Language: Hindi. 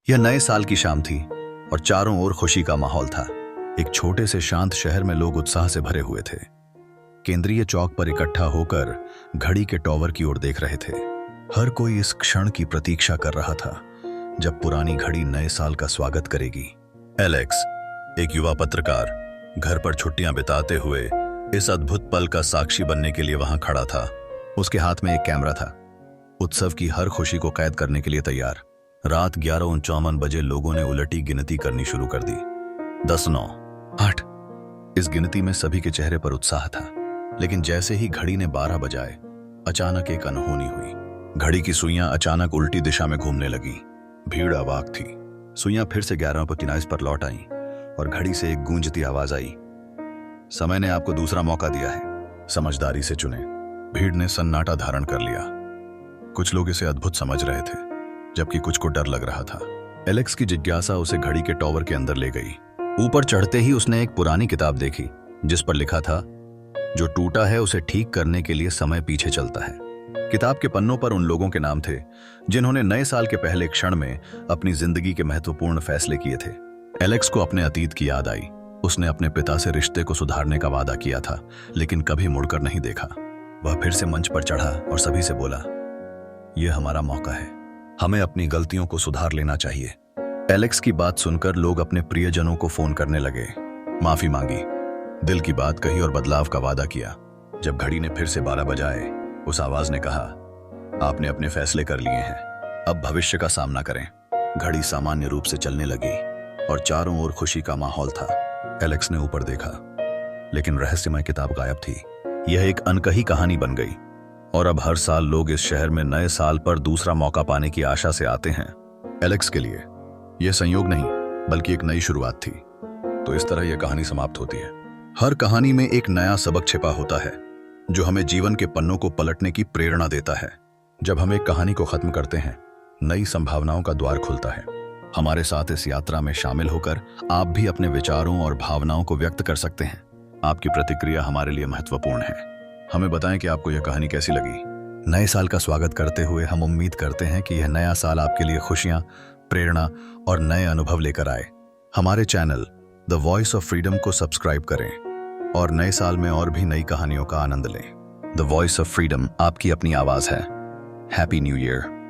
यह नए साल की शाम थी और चारों ओर खुशी का माहौल था। एक छोटे से शांत शहर में लोग उत्साह से भरे हुए थे। केंद्रीय चौक पर इकट्ठा होकर घड़ी के टॉवर की ओर देख रहे थे। हर कोई इस क्षण की प्रतीक्षा कर रहा था जब पुरानी घड़ी नए साल का स्वागत करेगी। एलेक्स, एक युवा पत्रकार, घर पर छुट्टियां बिताते हुए इस अद्भुत पल का साक्षी बनने के लिए वहां खड़ा था। उसके हाथ में एक कैमरा था, उत्सव की हर खुशी को कैद करने के लिए तैयार। रात 11:59 बजे लोगों ने उलटी गिनती करनी शुरू कर दी। 10, 9, 8। इस गिनती में सभी के चेहरे पर उत्साह था, लेकिन जैसे ही घड़ी ने 12 बजाए, अचानक एक अनहोनी हुई। घड़ी की सुइयां अचानक उल्टी दिशा में घूमने लगी। भीड़ अवाक थी। सुइयां फिर से 11:59 पर लौट आईं और घड़ी से एक गूंजती आवाज आई, समय ने आपको दूसरा मौका दिया है, समझदारी से चुने। भीड़ ने सन्नाटा धारण कर लिया। कुछ लोग इसे अद्भुत समझ रहे थे, जबकि कुछ को डर लग रहा था। एलेक्स की जिज्ञासा उसे घड़ी के टॉवर के अंदर ले गई। ऊपर चढ़ते ही उसने एक पुरानी किताब देखी जिस पर लिखा था, जो टूटा है उसे ठीक करने के लिए समय पीछे चलता है। किताब के पन्नों पर उन लोगों के नाम थे जिन्होंने नए साल के पहले क्षण में अपनी जिंदगी के महत्वपूर्ण फैसले किए थे। एलेक्स को अपने अतीत की याद आई। उसने अपने पिता से रिश्ते को सुधारने का वादा किया था, लेकिन कभी मुड़कर नहीं देखा। वह फिर से मंच पर चढ़ा और सभी से बोला, यह हमारा मौका है, हमें अपनी गलतियों को सुधार लेना चाहिए। एलेक्स की बात सुनकर लोग अपने प्रियजनों को फोन करने लगे, माफी मांगी, दिल की बात कही और बदलाव का वादा किया। जब घड़ी ने फिर से 12 बजाए, उस आवाज ने कहा, आपने अपने फैसले कर लिए हैं, अब भविष्य का सामना करें। घड़ी सामान्य रूप से चलने लगी और चारों ओर खुशी का माहौल था। एलेक्स ने ऊपर देखा, लेकिन रहस्यमय किताब गायब थी। यह एक अनकही कहानी बन गई और अब हर साल लोग इस शहर में नए साल पर दूसरा मौका पाने की आशा से आते हैं। एलेक्स के लिए यह संयोग नहीं, बल्कि एक नई शुरुआत थी। तो इस तरह यह कहानी समाप्त होती है। हर कहानी में एक नया सबक छिपा होता है, जो हमें जीवन के पन्नों को पलटने की प्रेरणा देता है। जब हम एक कहानी को खत्म करते हैं, नई संभावनाओं का द्वार खुलता है। हमारे साथ इस यात्रा में शामिल होकर आप भी अपने विचारों और भावनाओं को व्यक्त कर सकते हैं। आपकी प्रतिक्रिया हमारे लिए महत्वपूर्ण है। हमें बताएं कि आपको यह कहानी कैसी लगी। नए साल का स्वागत करते हुए हम उम्मीद करते हैं कि यह नया साल आपके लिए खुशियां, प्रेरणा और नए अनुभव लेकर आए। हमारे channel the voice of freedom को सब्सक्राइब करें और नए साल में और भी नई कहानियों का आनंद लें। द वॉइस ऑफ फ्रीडम, आपकी अपनी आवाज है। Happy new year.